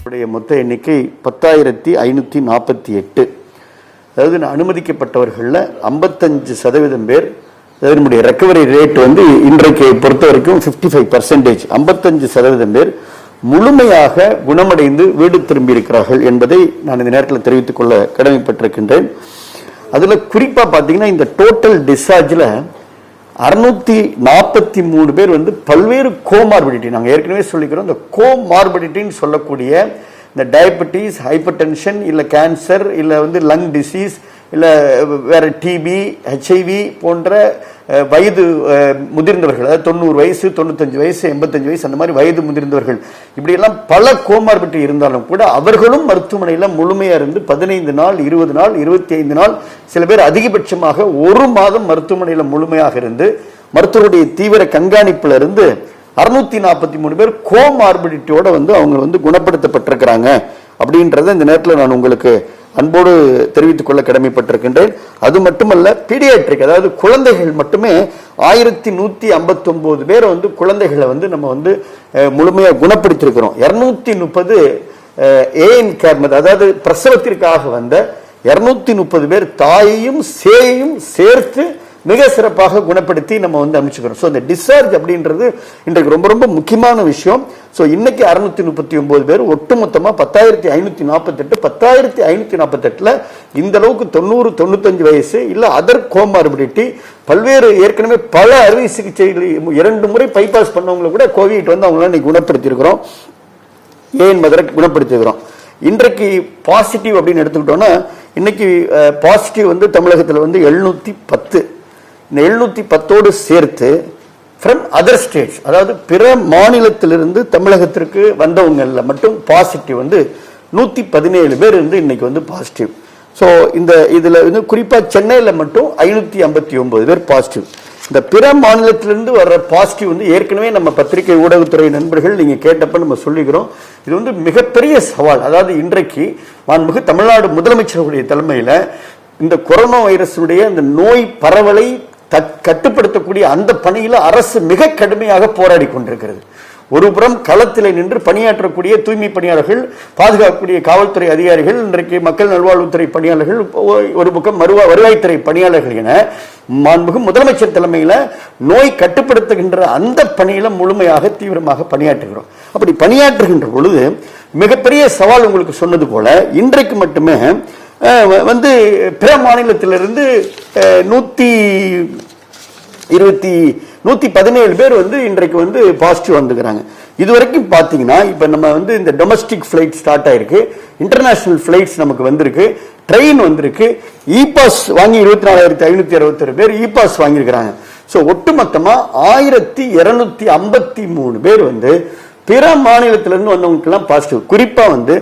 மொத்த எண்ணிக்கை 10,548. அதாவது அனுமதிக்கப்பட்டவர்களில் 55% பேர், அதாவது நம்முடைய ரெக்கவரி ரேட் வந்து இன்றைக்கு பொறுத்த வரைக்கும் 55%. 55% பேர் முழுமையாக குணமடைந்து வீடு திரும்பி இருக்கிறார்கள் என்பதை நான் இந்த நேரத்தில் தெரிவித்துக் கொள்ள கடமைப்பட்டிருக்கின்றேன். அதில் குறிப்பாக பார்த்தீங்கன்னா இந்த டோட்டல் டிஸ்சார்ஜில் 643 பேர் வந்து பல்வேறு கோமார்பிடிட்டி, நாங்கள் ஏற்கனவே சொல்லிக்கிறோம், இந்த கோமார்பிடிட்டின்னு சொல்லக்கூடிய இந்த டயபெட்டிஸ், ஹைப்பர் டென்ஷன், இல்லை கேன்சர், இல்லை வந்து லங் டிசீஸ், இல்லை வேற டிபி, ஹெச்ஐவி போன்ற வயது முதிர்ந்தவர்கள், அதாவது 90 வயசு, 95 வயசு, 85 வயசு, அந்த மாதிரி வயது முதிர்ந்தவர்கள், இப்படியெல்லாம் பல கோமார்பிட்டி இருந்தாலும் கூட அவர்களும் மருத்துவமனையில் முழுமையாக இருந்து 15 நாள், 20 நாள், 25 நாள், சில பேர் அதிகபட்சமாக 1 மாதம் மருத்துவமனையில் முழுமையாக இருந்து மருத்துவருடைய தீவிர கண்காணிப்பில் இருந்து 643 பேர் கோமார்பிடிட்டியோட வந்து அவங்க வந்து குணப்படுத்தப்பட்டிருக்கிறாங்க அப்படின்றத இந்த நேரத்தில் நான் உங்களுக்கு அன்போடு தெரிவித்துக் கொள்ள கடமைப்பட்டிருக்கின்றேன். அது மட்டுமல்ல, பீடியாட்ரிக், அதாவது குழந்தைகள் மட்டுமே 1159 பேர் வந்து குழந்தைகளை வந்து நம்ம வந்து முழுமையாக குணப்படுத்தியிருக்கிறோம். 230 ஏஎன் கேர், அதாவது பிரசவத்திற்காக வந்த 230 பேர் தாயையும் சேயையும் சேர்த்து மிக சிறப்பாக குணப்படுத்தி நம்ம வந்து அனுப்பிச்சுக்கிறோம். ஸோ இந்த டிஸ்சார்ஜ் அப்படின்றது இன்றைக்கு ரொம்ப ரொம்ப முக்கியமான விஷயம். ஸோ இன்னைக்கு 639 பேர், ஒட்டுமொத்தமாக 10,548. 10,548 இந்த அளவுக்கு 90-95 வயசு இல்லை அதர் கோமார்பிடிட்டி, பல்வேறு ஏற்கனவே பல அறுவை சிகிச்சைகள் 2 முறை பைபாஸ் பண்ணவங்களை கூட கோவிட் வந்து அவங்களாம் இன்னைக்கு குணப்படுத்தியிருக்கிறோம், ஏன் மதுரை குணப்படுத்தியிருக்கிறோம். இன்றைக்கு பாசிட்டிவ் அப்படின்னு எடுத்துக்கிட்டோம்னா இன்னைக்கு பாசிட்டிவ் வந்து தமிழகத்தில் வந்து 710. இந்த 710ஓடு சேர்த்து ஃப்ரம் அதர் ஸ்டேட்ஸ், அதாவது பிற மாநிலத்திலிருந்து தமிழகத்திற்கு வந்தவங்கள்ல மட்டும் பாசிட்டிவ் வந்து 117 பேர் வந்து இன்னைக்கு வந்து பாசிட்டிவ். ஸோ இந்த இதுல வந்து குறிப்பா சென்னையில் மட்டும் 559 பேர் பாசிட்டிவ். இந்த பிற மாநிலத்திலிருந்து வர்ற பாசிட்டிவ் வந்து ஏற்கனவே நம்ம பத்திரிகை ஊடகத்துறை நண்பர்கள் நீங்க கேட்டப்ப நம்ம சொல்லிக்கிறோம், இது வந்து மிகப்பெரிய சவால். அதாவது இன்றைக்கு மாண்புமிகு தமிழ்நாடு முதலமைச்சருடைய தலைமையில இந்த கொரோனா வைரஸுடைய இந்த நோய் பரவலை கட்டுப்படுத்தக்கூடிய அந்த பணியில அரசு மிக கடுமையாக போராடி கொண்டிருக்கிறது. ஒரு புறம் களத்தில் நின்று பணியாற்றக்கூடிய தூய்மை பணியாளர்கள், பாதுகாக்கக்கூடிய காவல்துறை அதிகாரிகள், இன்றைக்கு மக்கள் நல்வாழ்வுத்துறை பணியாளர்கள், ஒரு பக்கம் வருவாய்த்துறை பணியாளர்கள் என மாண்புமிகு முதலமைச்சர் தலைமையில நோய் கட்டுப்படுத்துகின்ற அந்த பணியில முழுமையாக தீவிரமாக பணியாற்றுகிறோம். அப்படி பணியாற்றுகின்ற பொழுது மிகப்பெரிய சவால் உங்களுக்கு சொன்னது போல இன்றைக்கு மட்டுமே வந்து பிற மாநிலத்திலிருந்து 117 பேர் வந்து இன்றைக்கு வந்து பாசிட்டிவ் வந்துக்கிறாங்க. இதுவரைக்கும் பாத்தீங்கன்னா இப்ப நம்ம வந்து இந்த டொமஸ்டிக் பிளைட் ஸ்டார்ட் ஆயிருக்கு, இன்டர்நேஷனல் பிளைட்ஸ் நமக்கு வந்திருக்கு, ட்ரெயின் வந்திருக்கு, இ பாஸ் வாங்கி 24,561 பேர் இ பாஸ் வாங்கியிருக்கிறாங்க. ஸோ ஒட்டுமொத்தமா 1,253 பேர் வந்து பிற மாநிலத்திலிருந்து வந்தவங்களுக்கெல்லாம் பாசிட்டிவ். குறிப்பா வந்து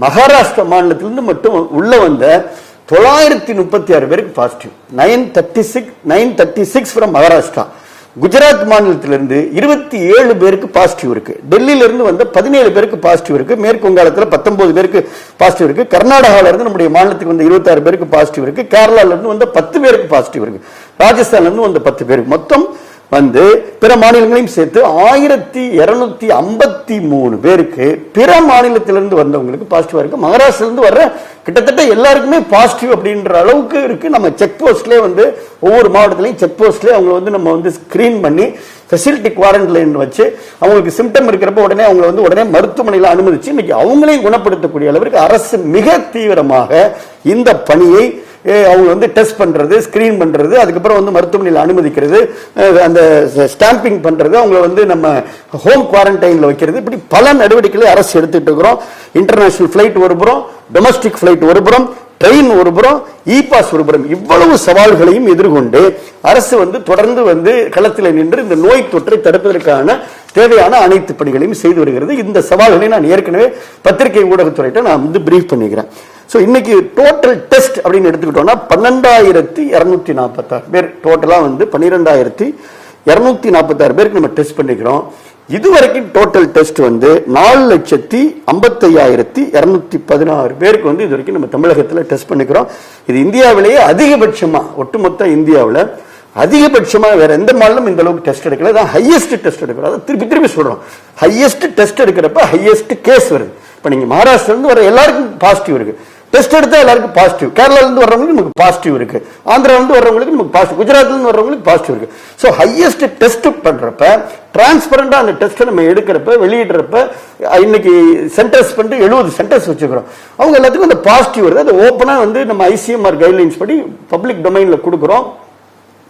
மகாராஷ்டிரா மாநிலத்திலிருந்து மட்டும் உள்ள வந்த 936 பேருக்கு பாசிட்டிவ். 936 ஃப்ரம் மகாராஷ்டிரா. குஜராத் மாநிலத்திலிருந்து 27 பேருக்கு பாசிட்டிவ் இருக்கு. டெல்லியில இருந்து வந்த 17 பேருக்கு பாசிட்டிவ் இருக்கு. மேற்கு வங்காளத்தில் 19 பேருக்கு பாசிட்டிவ் இருக்கு. கர்நாடகாவில இருந்து நம்முடைய மாநிலத்துக்கு வந்த 26 பேருக்கு பாசிட்டிவ் இருக்கு. கேரளால இருந்து வந்த 10 பேருக்கு பாசிட்டிவ் இருக்கு. ராஜஸ்தான்ல இருந்து வந்த 10 பேருக்கு, மொத்தம் வந்து பிற மாநிலங்களையும் சேர்த்து 1,253 பேருக்கு பிற மாநிலத்திலிருந்து வந்தவங்களுக்கு பாசிட்டிவா இருக்கு. மகாராஷ்டிரிலிருந்து வர்ற கிட்டத்தட்ட எல்லாருக்குமே பாசிட்டிவ் அப்படின்ற அளவுக்கு இருக்கு. நம்ம செக் போஸ்ட்லேயே வந்து ஒவ்வொரு மாவட்டத்திலையும் செக் போஸ்ட்லேயே அவங்க வந்து நம்ம வந்து ஸ்கிரீன் பண்ணி ஃபெசிலிட்டி குவாரண்டைன் வச்சு அவங்களுக்கு சிம்டம் இருக்கிறப்ப உடனே அவங்க வந்து உடனே மருத்துவமனையில் அனுமதிச்சு இன்னைக்கு அவங்களையும் குணப்படுத்தக்கூடிய அளவிற்கு அரசு மிக தீவிரமாக இந்த பணியை அவங்க வந்து டெஸ்ட் பண்றது, ஸ்கிரீன் பண்றது, அதுக்கப்புறம் வந்து மருத்துவமனையில் அனுமதிக்கிறது, அந்த ஸ்டாம்பிங் பண்றது, அவங்க வந்து நம்ம ஹோம் குவாரண்டைன்ல வைக்கிறது, இப்படி பல நடவடிக்கைகளை அரசு எடுத்துட்டு இருக்கிறோம். இன்டர்நேஷனல் பிளைட் ஒரு புறம், டொமஸ்டிக் பிளைட் ஒரு புறம், ட்ரெயின் ஒரு புறம், இ பாஸ் ஒரு புறம், இவ்வளவு சவால்களையும் எதிர்கொண்டு அரசு வந்து தொடர்ந்து வந்து களத்தில் நின்று இந்த நோய் தொற்றை தடுப்பதற்கான தேவையான அனைத்து பணிகளையும் செய்து வருகிறது. இந்த சவால்களை நான் ஏற்கனவே பத்திரிகை ஊடகத்துறையிட்ட நான் வந்து பிரீஃப் பண்ணிக்கிறேன். ஸோ இன்னைக்கு டோட்டல் டெஸ்ட் அப்படின்னு எடுத்துக்கிட்டோம்னா 12,246 பேர் டோட்டலா வந்து 12,246 பேருக்கு நம்ம டெஸ்ட் பண்ணிக்கிறோம். இதுவரைக்கும் டோட்டல் டெஸ்ட் வந்து 4,55,216 பேருக்கு வந்து இதுவரைக்கும் நம்ம தமிழகத்தில் டெஸ்ட் பண்ணிக்கிறோம். இது இந்தியாவிலேயே அதிகபட்சமா, ஒட்டுமொத்த இந்தியாவில் அதிகபட்சமா வேற எந்த மாநிலம் இந்த அளவுக்கு டெஸ்ட் எடுக்கல. ஹையஸ்ட் டெஸ்ட் எடுக்கிறோம். திருப்பி திருப்பி சொல்றோம், ஹையஸ்ட் டெஸ்ட் எடுக்கிறப்ப ஹையஸ்ட் கேஸ் வருது. இப்ப நீங்க மகாராஷ்டிரா இருந்து வர எல்லாருக்கும் பாசிட்டிவ் இருக்கு. டெஸ்ட் எடுத்தா எல்லாருக்கும் பாசிட்டிவ். கேரளால இருந்து வர்றவங்களுக்கு நமக்கு பாசிட்டிவ் இருக்கு. ஆந்திரால இருந்து வர்றவங்களுக்கு நமக்கு பாசிட்டிவ். குஜராத்ல இருந்து வர்றவங்களுக்கு பாசிட்டிவ் இருக்கு. சோ ஹையஸ்ட் டெஸ்ட் பண்றப்ப டிரான்ஸ்பரண்டா அந்த டெஸ்ட் நம்ம எடுக்கிறப்ப வெளியிடுறப்ப இன்னைக்கு சென்டர்ஸ் பண்ணி 70 சென்டர்ஸ் வச்சுக்கிறோம். அவங்க எல்லாத்துக்கும் அந்த பாசிட்டிவ் வருது. அது ஓப்பனா வந்து நம்ம ஐசிஎம்ஆர் கைட்லைன்ஸ் படி பப்ளிக் டொமைன்ல கொடுக்குறோம்,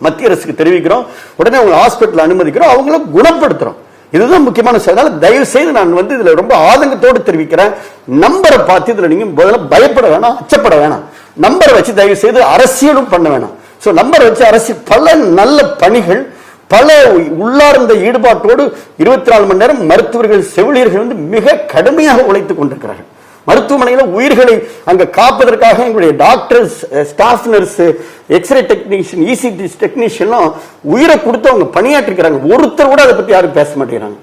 மத்திய அரசுக்கு தெரிவிக்கிறோம், உடனே அவங்க ஹாஸ்பிட்டல் அனுமதிக்கிறோம், அவங்கள குணப்படுத்துறோம். இதுதான் முக்கியமான செயல். தயவு செய்து நான் வந்து இதுல ரொம்ப ஆதங்கத்தோடு தெரிவிக்கிறேன். நம்பரை பார்த்து இதுல நீங்க பயப்பட வேணாம், அச்சப்பட வேணாம். நம்பரை வச்சு தயவு செய்து அரசியலும் பண்ண வேணாம். சோ நம்பரை வச்சு அரசியல் பல நல்ல பணிகள், பல உள்ளார்ந்த ஈடுபாட்டோடு 24 மணி நேரம் மருத்துவர்கள் செவிலியர்கள் வந்து மிக கடுமையாக உழைத்துக் கொண்டிருக்கிறார்கள். மருத்துவமனையில் உயிர்களை அங்க காப்பதற்காக எங்களுடைய doctors, staff nurse, X-ray technician, ECG technician உயிரை கொடுத்து அவங்க பணியாற்றிருக்கிறாங்க. ஒருத்தர் கூட அதை பத்தி யாரும் பேச மாட்டேங்கிறாங்க.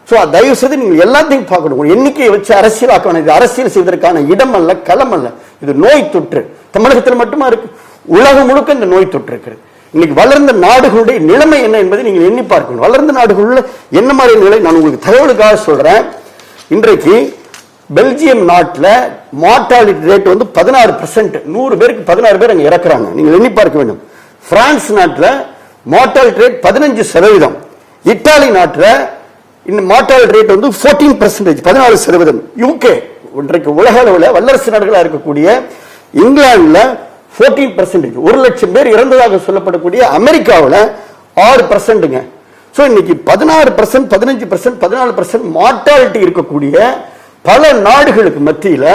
சோ தயவு செய்து நீங்க எல்லாத்தையும் பார்க்கணும். எண்ணிக்கையை வச்சு அரசியல் ஆக்க இது அரசியல் செய்வதற்கான இடம் அல்ல, களம் அல்ல. இது நோய் தொற்று. தமிழகத்தில் மட்டுமா இருக்கு, உலகம் முழுக்க இந்த நோய் தொற்று இருக்கு. இன்னைக்கு வளர்ந்த நாடுகளுடைய நிலைமை என்ன என்பதை நீங்கள் எண்ணி பார்க்கணும். வளர்ந்த நாடுகளில் என்ன மாதிரி நிலை நான் உங்களுக்கு தகவலுக்காக சொல்றேன். இன்றைக்கு பெல்ஜியம் நாட்டில் மார்டாலிட்டி ரேட் வந்து 16%. 100 பேருக்கு 16 பேர் அங்க இறக்குறாங்க. நீங்கள் எண்ணி பார்க்க வேண்டும். பிரான்ஸ் நாட்டில் மார்டாலிட்டி ரேட் 15%. இத்தாலி நாட்டில் இந்த மார்டாலிட்டி ரேட் வந்து 14%, 14%. யூகே இன்றைக்கு உலக அளவில் வல்லரசு நாடுகளாக இருக்கக்கூடிய இங்கிலாந்துல 14%. 1 லட்சம் பேர் இறந்ததாக சொல்லப்படக்கூடிய அமெரிக்காவில் 6%. சோ இன்னைக்கு 16%, 15%, 14% மார்டாலிட்டி இருக்கக்கூடிய பல நாடுகளுக்கு மத்தியில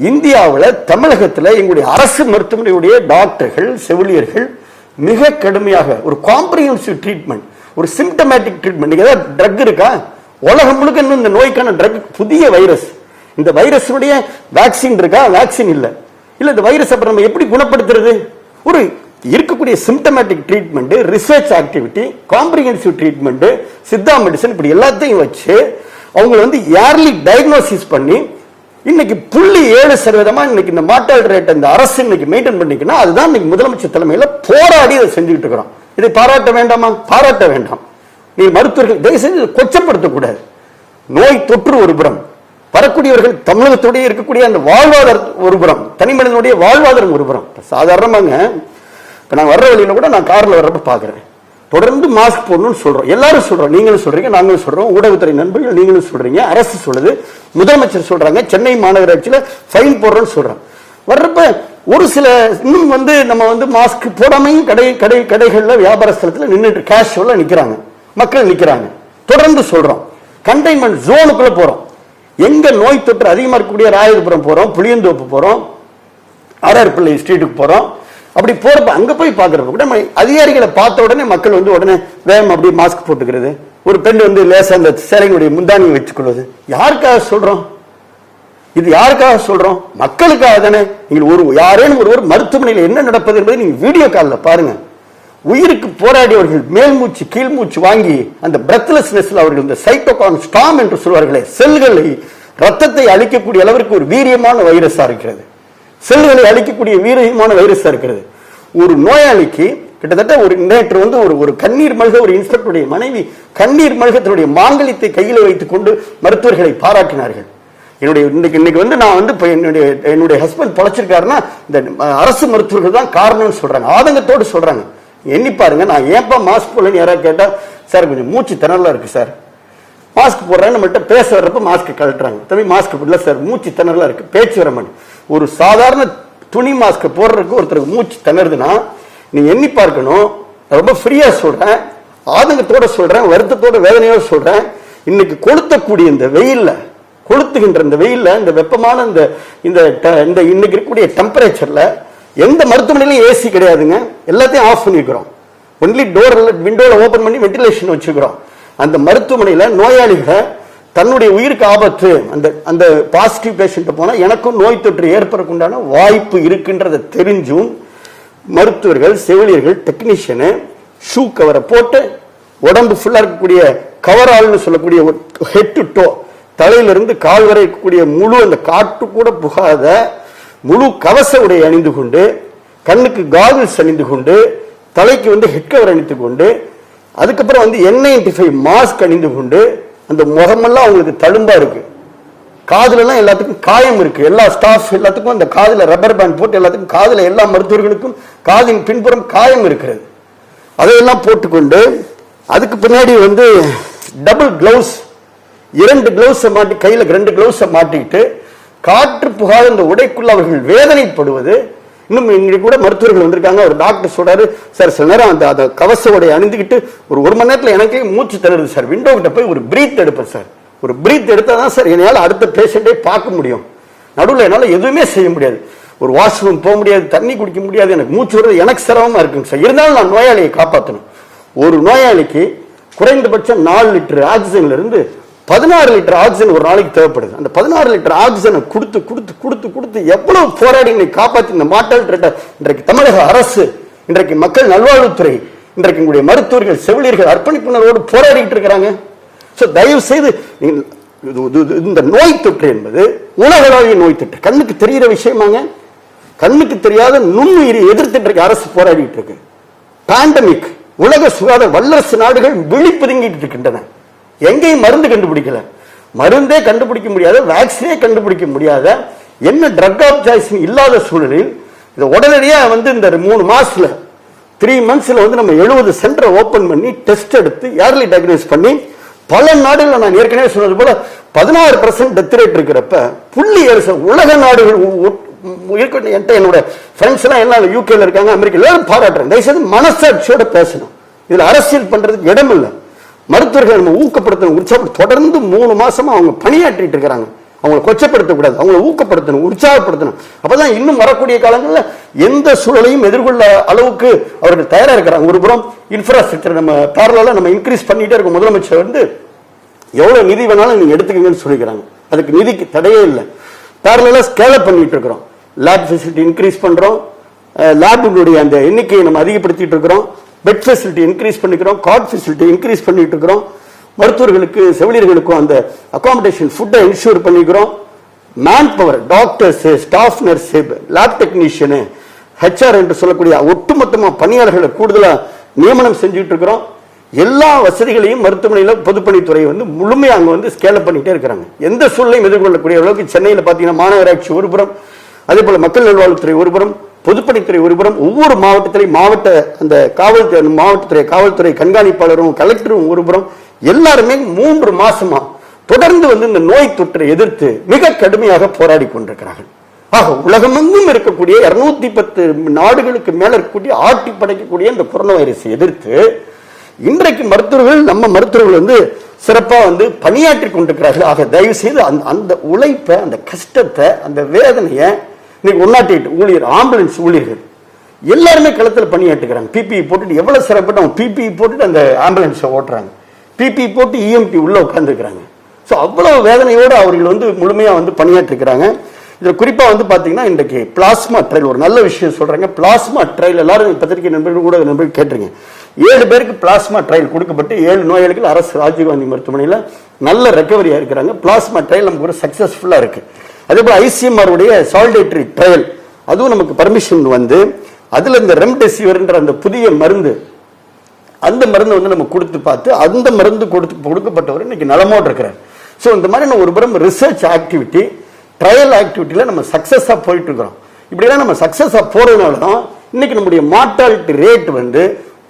இந்தியாவில், தமிழகத்தில் எங்களுடைய அரசு மருத்துவமனையுடைய டாக்டர்கள், செவிலியர்கள் மிக கடுமையாக ஒரு காம்ப்ரிஹென்சிவ் ட்ரீட்மெண்ட், ஒரு சிம்டமேட்டிக் ட்ரீட்மெண்ட். ஏதாவது ட்ரக் இருக்கா? உலகம் முழுக்க இன்னும் இந்த நோய்க்கான ட்ரக், புதிய வைரஸ். இந்த வைரஸுடைய வேக்சின் இருக்கா? வேக்சின் இல்ல. இல்ல இந்த வைரஸ் அப்புறம் நம்ம எப்படி குணப்படுத்துறது? ஒரு இருக்கக்கூடிய symptomatic treatment, research activity, comprehensive treatment, Siddha medicine, இப்படி எல்லாத்தையும் வச்சு அவங்க வந்து இயர்லி டயக்னோசிஸ் பண்ணி இன்னைக்கு 0.7% இன்னைக்கு இந்த மார்டாலிட்டி ரேட் இந்த அரசு இன்னைக்கு மெயின்டைன் பண்ணிக்கணும். அதுதான் இன்னைக்கு முதலமைச்சர் தலைமையில் போராடி அதை செஞ்சுட்டு இருக்கிறோம். இதை பாராட்ட வேண்டாமா? பாராட்ட வேண்டாம். நீ மருத்துவர்கள் தயவு செய்து கூடாது. நோய் தொற்று ஒரு புறம், வரக்கூடியவர்கள் தமிழகத்தோடைய இருக்கக்கூடிய அந்த வாழ்வாதாரம் ஒரு புறம், தனி மனிதனுடைய வாழ்வாதாரம் ஒரு புறம். சாதாரணமாங்க இப்ப நான் வர்ற வழியில கூட நான் கார்ல வர்றப்ப பாக்குறேன், தொடர்ந்து மாஸ்க் போடணும்னு சொல்றோம். எல்லாரும் சொல்றோம், நீங்களும் சொல்றீங்க, நாங்களும் சொல்றோம், ஊடகத்துறை நண்பர்கள் நீங்களும் சொல்றீங்க, அரசு சொல்லுது, முதலமைச்சர் சொல்றாங்க, சென்னை மாநகராட்சியில ஃபைன் போடுறோம்னு சொல்றோம். வர்றப்ப ஒரு சில இன்னும் வந்து நம்ம வந்து மாஸ்க் போடாமையும் கடைகள்ல வியாபார ஸ்தலத்தில் நின்றுட்டு கேஷுவலா நிக்கிறாங்க, மக்கள் நிக்கிறாங்க. தொடர்ந்து சொல்றோம், கண்டெய்ன்மெண்ட் ஜோனுக்குள்ள போறோம். எங்க நோய் தொற்று அதிகமா இருக்கக்கூடிய ராயபுரம் போறோம், புளியந்தோப்பு போறோம், ஆர்ஆர்பிள்ளை ஸ்ட்ரீட்டுக்கு போறோம். அப்படி போறப்ப அங்க போய் பாக்குறப்ப கூட அதிகாரிகளை பார்த்த உடனே மக்கள் வந்து உடனே வேகம் அப்படி மாஸ்க் போட்டுக்கிறது, ஒரு பெண் வந்து லேசா அந்த சேலைகளுடைய முந்தானியை வச்சுக்கொள்வது. யாருக்காக சொல்றோம்? இது யாருக்காக சொல்றோம்? மக்களுக்காக தானே. நீங்கள் ஒரு யாரேனும் ஒருவர் மருத்துவமனையில் என்ன நடப்பது என்பதை நீங்க வீடியோ காலில் பாருங்க. உயிருக்கு போராடியவர்கள் மேல் மூச்சு கீழ் மூச்சு வாங்கி அந்த பிரெத்லெஸ்னஸ்ல அவர்கள் இந்த சைட்டோகான் ஸ்டாம் என்று சொல்வார்களே, செல்களை ரத்தத்தை அழிக்கக்கூடிய அளவிற்கு ஒரு வீரியமான வைரஸா இருக்கிறது, செல்களை அழிக்கக்கூடிய வீரியமான வைரஸா இருக்கிறது. ஒரு நோயாளிக்கு கிட்டத்தட்ட ஒரு நேற்று வந்து ஒரு கண்ணீர் மல்க ஒரு இன்ஸ்பெக்டருடைய மனைவி கண்ணீர் மல்கத்தினுடைய மாங்கல்யத்தை கையில் வைத்துக் கொண்டு மருத்துவர்களை பாராட்டினார்கள். இன்னைக்கு வந்து நான் வந்து என்னுடைய ஹஸ்பண்ட் பொழைச்சிருக்காருன்னா இந்த அரசு மருத்துவர்கள் தான் காரணம்னு சொல்றாங்க, ஆதங்கத்தோடு சொல்றாங்க. எண்ணி பாருங்க, நான் ஏன்பா மாஸ்க் போடலன்னு யாராவது கேட்டா, சார் கொஞ்சம் மூச்சு திணறலா இருக்கு சார், மாஸ்க் போடுறேன்னு நம்மகிட்ட பேச வர்றப்ப மாஸ்க் கழட்டுறாங்க, தம்பி மாஸ்க் போடல சார், மூச்சு திணறலா இருக்கு, பேச்சு வர மாட்டேன். ஒரு சாதாரண துணி மாஸ்க் போடுறதுக்கு ஒருத்தருக்கு மூச்சு திணறுதுன்னா நீங்க எண்ணி பார்க்கணும். ரொம்ப ஃப்ரீயா சொல்றேன், ஆதங்கத்தோட சொல்றேன், வருத்தத்தோட வேதனையோட சொல்றேன். இன்னைக்கு கொளுத்தக்கூடிய இந்த வெயில்ல, கொளுத்துகின்ற இந்த வெயில்ல, இந்த வெப்பமான இந்த இன்னைக்கு இருக்கக்கூடிய டெம்பரேச்சர்ல எந்த மருத்துவமனையிலும் ஏசி கிடையாதுங்க, எல்லாத்தையும் ஆஃப் பண்ணிக்கிறோம். ஒன்லி டோர் விண்டோல ஓபன் பண்ணி வென்டிலேஷன் வச்சுக்கிறோம். அந்த மருத்துவமனையில நோயாளிகளை தன்னுடைய உயிருக்கு ஆபத்து, அந்த பாசிட்டிவ் பேஷண்ட் போனா எனக்கும் நோய் தொற்று ஏற்படக்குண்டான வாய்ப்பு இருக்கின்றதை தெரிஞ்சும் மருத்துவர்கள், செவிலியர்கள், டெக்னீஷியனு ஷூ கவரை போட்டு உடம்பு ஃபுல்லா இருக்கக்கூடிய கவரால்னு சொல்லக்கூடிய ஹெட் டு டோ, தலையிலிருந்து கால் வரை இருக்கக்கூடிய முழு அந்த காட்டு கூட புகாத முழு கவச உடை அணிந்து கொண்டு, கண்ணுக்கு காகிள்ஸ் அணிந்து கொண்டு, தலைக்கு வந்து ஹெட் கவர் அணிந்து கொண்டு, அதுக்கப்புறம் வந்து N95 மாஸ்க் அணிந்து கொண்டு, அந்த முகமெல்லாம் அவங்களுக்கு தழும்பா இருக்கு. காதுல எல்லாம் எல்லாத்துக்கும் காயம் இருக்கு, எல்லா ஸ்டாஃப் எல்லாத்துக்கும் அந்த காதுல ரப்பர் பேண்ட் போட்டு எல்லாத்துக்கும் காதுல எல்லா மருத்துவர்களுக்கும் காதின் பின்புறம் காயம் இருக்கிறது. அதையெல்லாம் போட்டுக்கொண்டு அதுக்கு பின்னாடி வந்து டபுள் கிளவுஸ், 2 கிளவுஸ் மாட்டி, கையில 2 கிளவுஸ் மாட்டிக்கிட்டு காற்று புகாத இந்த உடைக்குள்ள அவர்கள் வேதனைப்படுவது. இன்னும் இங்க கூட மருத்துவர்கள் வந்திருக்காங்க. ஒரு டாக்டர் சொல்றாரு, சார் சில நேரம் அந்த கவச உடையை அணிந்துக்கிட்டு ஒரு மணி நேரத்தில் எனக்கே மூச்சு தருது சார், விண்டோ கிட்ட போய் ஒரு பிரீத் எடுப்பேன் சார், ஒரு பிரீத் எடுத்தாதான் சார் என்னால் அடுத்த பேஷண்டே பார்க்க முடியும், நடுவில் என்னால் எதுவுமே செய்ய முடியாது, ஒரு வாஷ்ரூம் போக முடியாது, தண்ணி குடிக்க முடியாது, எனக்கு மூச்சு வருது, எனக்கு சிரமமா இருக்குங்க சார். இருந்தாலும் நான் நோயாளியை காப்பாற்றணும். ஒரு நோயாளிக்கு குறைந்தபட்சம் 4 லிட்டர் ஆக்சிஜன்ல இருந்து 16 லிட்டர் ஆக்சிஜன் ஒரு நாளைக்கு தேவைப்படுது. அந்த 16 லிட்டர் ஆக்சிஜனை கொடுத்து கொடுத்து கொடுத்து கொடுத்து எவ்வளவு போராடி காப்பாற்றி இந்த மாட்டல் இன்றைக்கு தமிழக அரசு, இன்றைக்கு மக்கள் நல்வாழ்வுத்துறை, இன்றைக்கு உங்களுடைய மருத்துவர்கள், செவிலியர்கள் அர்ப்பணிப்புணர்வோடு போராடிட்டு இருக்கிறாங்க. தயவு செய்து இந்த நோய் தொற்று என்பது உலகளாவிய நோய் தொற்று, கண்ணுக்கு தெரிகிற விஷயமாங்க. கண்ணுக்கு தெரியாத நுண்ணுயிரை எதிர்த்து அரசு போராடிட்டு இருக்கு. பேண்டமிக், உலக சுகாதார வல்லரசு நாடுகள் விழிப்புதுங்கிட்டு இருக்கின்றன. எங்கேயும் மருந்து கண்டுபிடிக்கல, மருந்தே கண்டுபிடிக்க முடியாத, வேக்சினே கண்டுபிடிக்க முடியாத, என்ன ட்ரக் ஆஃப் சாய்ஸ் இல்லாத சூழலில் இதை உடனடியா வந்து இந்த 3 மாசத்துல 3 மந்த்ஸ்ல வந்து நம்ம 70 சென்டரை ஓபன் பண்ணி டெஸ்ட் எடுத்து ஏர்லி டயக்னோஸ் பண்ணி பல நாடுகள், நான் ஏற்கனவே சொன்னது போல 16% டெத் ரேட் இருக்கிறப்ப 0.7 உலக நாடுகள் என்னோட ஃப்ரெண்ட்ஸ் எல்லாம் எல்லாம் யூகேல இருக்காங்க, அமெரிக்கா எல்லாரும் பாராட்டுறேன். தயவுசெய்து மனசாட்சியோட பேசணும். இதுல அரசியல் பண்றதுக்கு இடம் இல்லை. மருத்துவர்கள் நம்ம ஊக்கப்படுத்தணும், உற்சாகப்படுத்த. தொடர்ந்து 3 மாசமா அவங்க பணியாற்றிட்டு இருக்கிறாங்க. அவங்களை கொச்சப்படுத்தக்கூடாது, அவங்களை ஊக்கப்படுத்தணும், உற்சாகப்படுத்தணும். அப்பதான் இன்னும் வரக்கூடிய காலங்களில் எந்த சூழலையும் எதிர்கொள்ள அளவுக்கு அவர்கள் தயாரா இருக்கிறாங்க. ஒரு புறம் இன்ஃப்ராஸ்ட்ரக்சர் நம்ம பேரலா நம்ம இன்க்ரீஸ் பண்ணிட்டே இருக்கும். முதலமைச்சர் வந்து எவ்வளவு நிதி வேணாலும் நீங்க எடுத்துக்கங்கன்னு சொல்லிக்கிறாங்க. அதுக்கு நிதிக்கு தடையே இல்லை. பேரலா ஸ்கேல் அப் பண்ணிட்டு இருக்கிறோம். லேப் ஃபெசிலிட்டி இன்க்ரீஸ் பண்றோம், லேபுடைய அந்த எண்ணிக்கையை நம்ம அதிகப்படுத்திட்டு இருக்கிறோம், பெட் ஃபெசிலிட்டி இன்க்ரீஸ் பண்ணிக்கிறோம், கார்ட் ஃபெசிலிட்டி இன்க்ரீஸ் பண்ணிட்டு இருக்கிறோம், மருத்துவர்களுக்கு செவிலியர்களுக்கும் அந்த அகாமடேஷன் ஃபுட்டை இன்ஷூர் பண்ணிக்கிறோம், man power, doctors, staff nurse, lab technician, HR என்று சொல்லக்கூடிய ஒட்டுமொத்தமாக பணியாளர்களை கூடுதலா நியமனம் செஞ்சுட்டு இருக்கிறோம். எல்லா வசதிகளையும் மருத்துவமனையில் பொதுப்பணித்துறை வந்து முழுமையாக அங்கே வந்து ஸ்கேல் பண்ணிட்டே இருக்கிறாங்க. எந்த சூழ்நிலையும் எதிர்கொள்ளக்கூடிய அளவுக்கு சென்னையில் பார்த்தீங்கன்னா மாநகராட்சி ஒருபுறம், அதே போல மக்கள் நல்வாழ்வுத்துறை ஒருபுறம், பொதுப்பணித்துறை ஒருபுறம், ஒவ்வொரு மாவட்டத்திலையும் மாவட்ட அந்த மாவட்டத்துறை காவல்துறை கண்காணிப்பாளரும் கலெக்டரும் ஒருபுறம், எல்லாருமே 3 மாசமா தொடர்ந்து வந்து இந்த நோய் தொற்றை எதிர்த்து மிக கடுமையாக போராடி கொண்டிருக்கிறார்கள். ஆக உலகமெங்கும் இருக்கக்கூடிய 210 நாடுகளுக்கு மேல இருக்கக்கூடிய ஆட்டி படைக்கக்கூடிய இந்த கொரோனா வைரஸை எதிர்த்து இன்றைக்கு மருத்துவர்கள், நம்ம மருத்துவர்கள் வந்து சிறப்பா வந்து பணியாற்றி கொண்டிருக்கிறார்கள். ஆக தயவு செய்து அந்த உழைப்பை, அந்த கஷ்டத்தை, அந்த வேதனையை இன்னைக்கு 108 ஊழியர், ஆம்புலன்ஸ் ஊழியர்கள் எல்லாருமே களத்தில் பணியாற்றுக்கிறாங்க. பிபிஇ போட்டுட்டு எவ்வளவு சிறப்பட்டு அவங்க பிபிஇ போட்டுட்டு அந்த ஆம்புலன்ஸை ஓட்டுறாங்க, பிபிஇ போட்டு இஎம்டி உள்ள உட்கார்ந்துருக்கிறாங்க. ஸோ அவ்வளவு வேதனையோடு அவர்கள் வந்து முழுமையா வந்து பணியாற்றிருக்கிறாங்க. இதுல குறிப்பா வந்து பாத்தீங்கன்னா இன்றைக்கு பிளாஸ்மா ட்ரையல் ஒரு நல்ல விஷயம் சொல்றாங்க. பிளாஸ்மா ட்ரையல் எல்லாரும் பத்திரிகை நண்பர்கள் கூட நண்பர்கள் கேட்டிருங்க. 7 பேருக்கு பிளாஸ்மா ட்ரையல் கொடுக்கப்பட்டு 7 நோயாளிகள் அரசு ராஜீவ்காந்தி மருத்துவமனையில் நல்ல ரெக்கவரியா இருக்கிறாங்க. பிளாஸ்மா ட்ரையல் நமக்கு ஒரு சக்சஸ்ஃபுல்லா இருக்கு. அதே போல ஐசிஎம்ஆர் உடைய சாலிடேட்டரி ட்ரையல் அதுவும் நமக்கு பர்மிஷன் வந்து அதுல இந்த ரெம்டெசிவிர் என்ற அந்த புதிய மருந்து, அந்த மருந்து வந்து நம்ம கொடுத்து பார்த்து அந்த மருந்து கொடுக்கப்பட்டவர் இன்னைக்கு நலமோடு இருக்கிறார். ஸோ இந்த மாதிரி ஒரு புறம் ரிசர்ச் ஆக்டிவிட்டி, ட்ரையல் ஆக்டிவிட்டியில நம்ம சக்சஸா போயிட்டு இருக்கிறோம். இப்படிலாம் நம்ம சக்சஸா போறதுனால தான் இன்னைக்கு நம்முடைய மார்டாலிட்டி ரேட் வந்து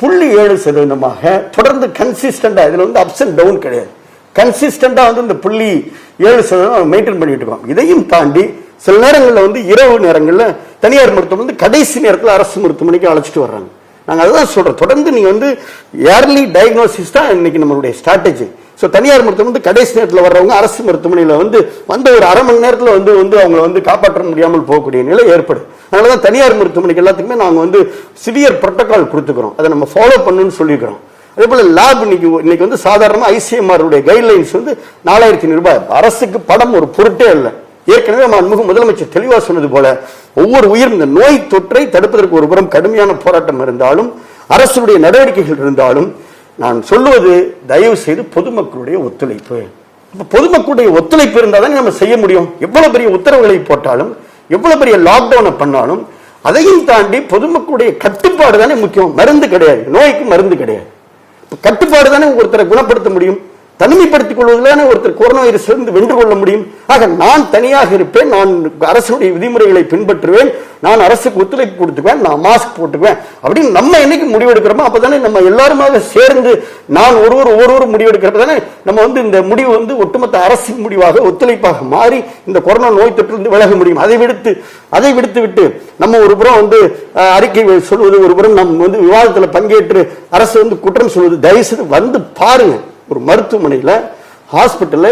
0.7% தொடர்ந்து கன்சிஸ்டண்டா, இதுல வந்து அப்ஸ் அண்ட் டவுன் கிடையாது, கன்சிஸ்டண்டா வந்து இந்த 0.7% மெயின்டைன் பண்ணிட்டு இருக்கோம். இதையும் தாண்டி சில நேரங்களில் வந்து இரவு நேரங்களில் தனியார் மருத்துவம் வந்து கடைசி நேரத்தில் அரசு மருத்துவமனைக்கு அழைச்சிட்டு வர்றாங்க. நாங்கள் அதுதான் சொல்றோம், தொடர்ந்து நீங்க வந்து ஏர்லி டயக்னோசிஸ் தான் இன்னைக்கு நம்மளுடைய ஸ்ட்ராட்டஜி. ஸோ தனியார் மருத்துவம் வந்து கடைசி நேரத்தில் வர்றவங்க அரசு மருத்துவமனையில் வந்து ஒரு அரை மணி நேரத்தில் வந்து அவங்களை வந்து காப்பாற்ற முடியாமல் போகக்கூடிய நிலை ஏற்படும். அதனாலதான் தனியார் மருத்துவமனைக்கு எல்லாத்துக்குமே நாங்கள் வந்து சிவியர் புரோட்டோகால் கொடுத்துக்கிறோம், அதை நம்ம ஃபாலோ பண்ணணும்னு சொல்லிக்கிறோம். அதே போல லேப் இன்னைக்கு வந்து சாதாரணமாக ஐசிஎம்ஆர் உடைய கைட்லைன்ஸ் வந்து 4,500 ரூபாய். அரசுக்கு படம் ஒரு பொருட்டே இல்லை. ஏற்கனவே முதலமைச்சர் தெளிவாக சொன்னது போல ஒவ்வொரு உயிர் இந்த நோய் தொற்றை தடுப்பதற்கு ஒரு புறம் கடுமையான போராட்டம் இருந்தாலும் அரசுடைய நடவடிக்கைகள் இருந்தாலும் நான் சொல்லுவது தயவு செய்து பொதுமக்களுடைய ஒத்துழைப்பு. பொதுமக்களுடைய ஒத்துழைப்பு இருந்தால் தான் நம்ம செய்ய முடியும். எவ்வளவு பெரிய உத்தரவுகளை போட்டாலும், எவ்வளவு பெரிய லாக்டவுனை பண்ணாலும் அதையும் தாண்டி பொதுமக்களுடைய கட்டுப்பாடு தானே முக்கியம். மருந்து கிடையாது, நோய்க்கு மருந்து கிடையாது. கட்டுப்பாடு தானே ஒருத்தரை குணப்படுத்த முடியும். தனிமைப்படுத்திக் கொள்வதிலான ஒருத்தர் கொரோனா வைரஸிலிருந்து வென்று கொள்ள முடியும். ஆக நான் தனியாக இருப்பேன், நான் அரசுடைய விதிமுறைகளை பின்பற்றுவேன், நான் அரசுக்கு ஒத்துழைப்பு கொடுத்துக்குவேன், நான் மாஸ்க் போட்டுக்குவேன் அப்படின்னு நம்ம என்னைக்கு முடிவெடுக்கிறோமோ அப்பதானே நம்ம எல்லாருமாக சேர்ந்து நான் ஒவ்வொரு முடிவெடுக்கிறப்ப தானே நம்ம இந்த முடிவு ஒட்டுமொத்த அரசின் முடிவாக ஒத்துழைப்பாக மாறி இந்த கொரோனா நோய் தொற்றிலிருந்து விலக முடியும். அதை விடுத்து நம்ம ஒரு புறம் அறிக்கை சொல்வது, ஒரு புறம் நம்ம விவாதத்தில் பங்கேற்று அரசு குற்றம் சொல்வது. தயவுசெய்து பாருங்க, ஒரு மருத்துவமனையில் ஹாஸ்பிட்டல்ல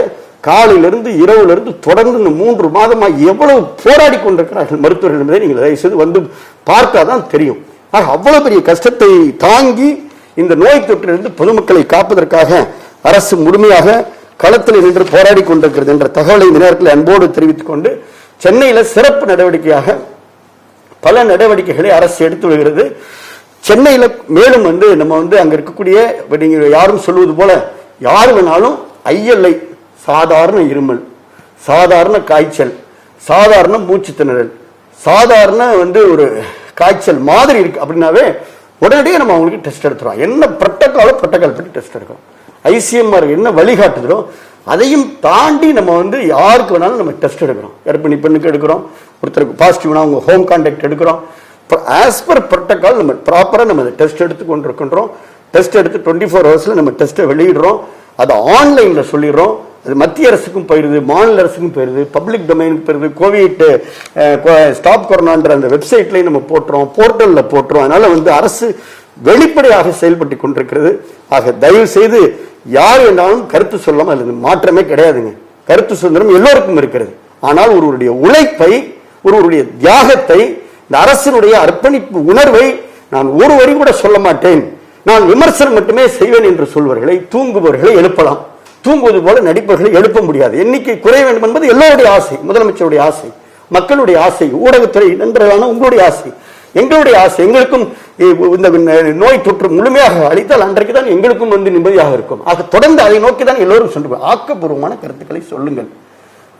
காலையிலிருந்து இரவுலிருந்து தொடர்ந்து இந்த 3 மாதமா எவ்வளவு போராடி கொண்டிருக்கிறார்கள் மருத்துவர்கள் என்பதை நீங்கள் தயவுசெய்து பார்த்தாதான் தெரியும். அவ்வளவு பெரிய கஷ்டத்தை தாங்கி இந்த நோய் தொற்றிலிருந்து பொதுமக்களை காப்பதற்காக அரசு முழுமையாக களத்தில் நின்று போராடி கொண்டிருக்கிறது என்ற தகவலை இந்த நேரத்தில் அன்போடு தெரிவித்துக் கொண்டு, சென்னையில் சிறப்பு நடவடிக்கையாக பல நடவடிக்கைகளை அரசு எடுத்து வருகிறது. சென்னையில் மேலும் நம்ம அங்க இருக்கக்கூடிய நீங்க யாரும் சொல்வது போல யார் வேணாலும் ILI, சாதாரண இருமல், சாதாரண காய்ச்சல், சாதாரண மூச்சு திணறல், சாதாரண ஒரு காய்ச்சல் மாதிரி இருக்கு அப்படின்னாவே உடனடியே நம்ம அவங்களுக்கு டெஸ்ட் எடுத்துறோம். என்ன புரோட்டோகால் படி டெஸ்ட் எடுக்கிறோம். ICMR என்ன வழிகாட்டுதோ அதையும் தாண்டி நம்ம யாருக்கு வேணாலும் நம்ம டெஸ்ட் எடுக்கிறோம். கர்ப்பிணி பெண்ணுக்கு எடுக்கிறோம், ஒருத்தருக்கு பாசிட்டிவ்னா அவங்க ஹோம் கான்டாக்ட் எடுக்கிறோம். ஆஸ் பர் புரோட்டோகால் நம்ம ப்ராப்பரா நம்ம டெஸ்ட் எடுத்து கொண்டிருக்கின்றோம். டெஸ்ட் எடுத்து 24 ஹவர்ஸ்ல நம்ம டெஸ்ட்டை வெளியிடுறோம். அதை ஆன்லைன்ல சொல்லிடுறோம். அது மத்திய அரசுக்கும் போயிருது, மாநில அரசுக்கும் போயிருது, பப்ளிக் டொமைனுக்கு போயிருது. கோவிட் ஸ்டாப் கொரோனான்ற அந்த வெப்சைட்லயும் நம்ம போட்டுறோம், போர்ட்டல்ல போட்டுறோம். அதனால அரசு வெளிப்படையாக செயல்பட்டு கொண்டிருக்கிறது. ஆக தயவு செய்து யார் வேண்டாலும் கருத்து சொல்லலாம், அது மாற்றமே கிடையாதுங்க. கருத்து சுதந்திரம் எல்லோருக்கும் இருக்கிறது. ஆனால் ஒருவருடைய உழைப்பை, ஒருவருடைய தியாகத்தை, இந்த அரசினுடைய அர்ப்பணிப்பு உணர்வை நான் ஒரு வரி கூட சொல்ல மாட்டேன், நான் விமர்சனம் மட்டுமே செய்வேன் என்று சொல்வர்களை, தூங்குபவர்களை எழுப்பலாம், தூங்குவது போல நடிப்பவர்களை எழுப்ப முடியாது. எண்ணிக்கை குறைய வேண்டும் என்பது எல்லோருடைய ஆசை, முதலமைச்சருடைய ஆசை, மக்களுடைய ஆசை, ஊடகத்துறை நண்பர்களான உங்களுடைய ஆசை, எங்களுடைய ஆசை. எங்களுக்கும் இந்த நோய் தொற்று முழுமையாக அளித்தால் அன்றைக்கு தான் எங்களுக்கும் நிம்மதியாக இருக்கும். ஆக தொடர்ந்து அதை நோக்கி தான் எல்லோரும் சொல்லுங்கள். ஆக்கப்பூர்வமான கருத்துக்களை சொல்லுங்கள்,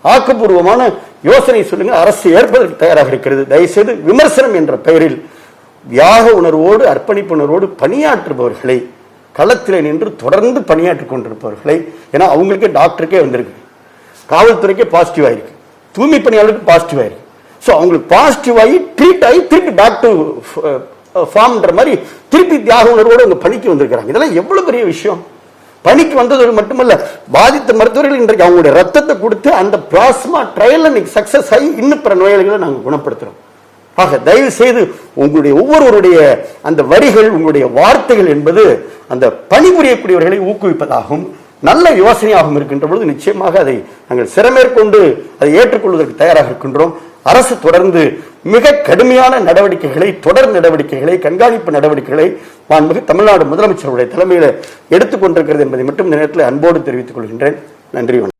ஆக்கப்பூர்வமான யோசனை சொல்லுங்க. அரசு ஏற்பதற்கு தயாராக இருக்கிறது. தயவுசெய்து விமர்சனம் என்ற பெயரில் தியாக உணர்வோடு அர்ப்பணிப்பு உணர்வோடு பணியாற்றுபவர்களை, களத்தில் நின்று தொடர்ந்து பணியாற்றிக் கொண்டிருப்பவர்களை, ஏன்னா அவங்களுக்கே டாக்டருக்கே வந்திருக்கு, காவல்துறைக்கே பாசிட்டிவ் ஆயிருக்கு, தூய்மை பணியாளருக்கு பாசிட்டிவ் ஆயிருக்கு. ஸோ அவங்களுக்கு பாசிட்டிவ் ஆகி ட்ரீட் ஆகி திருப்பி பேக் டு ஃபார்ம்ன்ற மாதிரி திருப்பி தியாக உணர்வோடு அவங்க பணிக்கு வந்திருக்கிறாங்க. இதெல்லாம் எவ்வளவு பெரிய விஷயம். பணிக்கு வந்ததோடு மட்டுமல்ல, பாதித்த மருத்துவர்கள் இன்றைக்கு அவங்களுடைய ரத்தத்தை கொடுத்து அந்த பிளாஸ்மா ட்ரையல் இன்னைக்கு சக்சஸ் ஆகி இன்னும் பிற நோயாளிகளை நாங்கள் குணப்படுத்துறோம். ஆக தயவு செய்து உங்களுடைய ஒவ்வொருவருடைய அந்த வரிகள், உங்களுடைய வார்த்தைகள் என்பது அந்த பணிபுரியக்கூடியவர்களை ஊக்குவிப்பதாகவும் நல்ல யோசனையாகவும் இருக்கின்ற பொழுது நிச்சயமாக அதை நாங்கள் சிறமேற்கொண்டு அதை ஏற்றுக்கொள்வதற்கு தயாராக இருக்கின்றோம். அரசு தொடர்ந்து மிக கடுமையான நடவடிக்கைகளை, தொடர் நடவடிக்கைகளை, கண்காணிப்பு நடவடிக்கைகளை மாண்புமிகு தமிழ்நாடு முதலமைச்சருடைய தலைமையில் எடுத்துக்கொண்டிருக்கிறது என்பதை மட்டும் இந்த நேரத்தில் அன்போடு தெரிவித்துக் கொள்கின்றேன். நன்றி.